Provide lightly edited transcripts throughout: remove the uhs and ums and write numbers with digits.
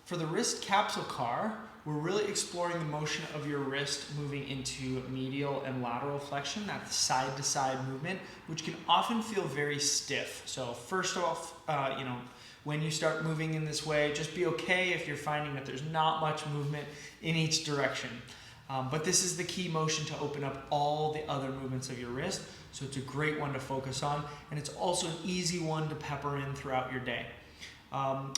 For the wrist capsule CAR, we're really exploring the motion of your wrist moving into medial and lateral flexion, that side-to-side movement, which can often feel very stiff. So first off, when you start moving in this way, just be okay if you're finding that there's not much movement in each direction. But this is the key motion to open up all the other movements of your wrist. So it's a great one to focus on, and it's also an easy one to pepper in throughout your day.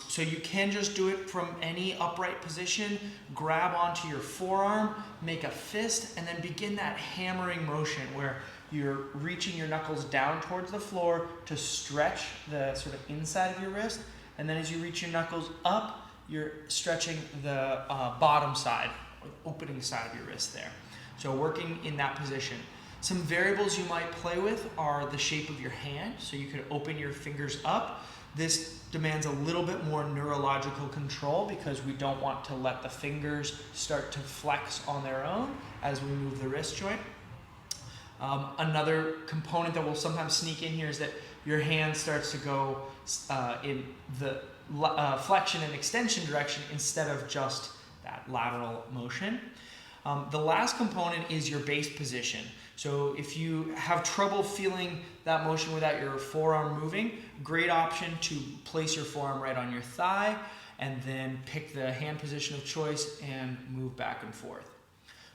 So you can just do it from any upright position, grab onto your forearm, make a fist, and then begin that hammering motion where you're reaching your knuckles down towards the floor to stretch the sort of inside of your wrist. And then as you reach your knuckles up, you're stretching the bottom side, or the opening side of your wrist there. So working in that position. Some variables you might play with are the shape of your hand. So you could open your fingers up. This demands a little bit more neurological control because we don't want to let the fingers start to flex on their own as we move the wrist joint. Another component that will sometimes sneak in here is that your hand starts to go in the flexion and extension direction instead of just that lateral motion. The last component is your base position. So if you have trouble feeling that motion without your forearm moving, great option to place your forearm right on your thigh and then pick the hand position of choice and move back and forth.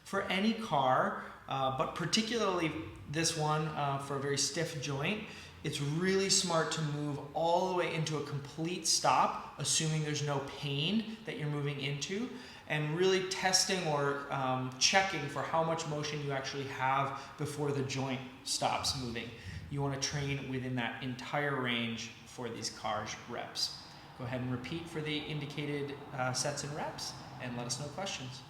For any CAR, but particularly this one for a very stiff joint, it's really smart to move all the way into a complete stop, assuming there's no pain that you're moving into, and really testing or checking for how much motion you actually have before the joint stops moving. You want to train within that entire range for these CAR reps. Go ahead and repeat for the indicated sets and reps, and let us know questions.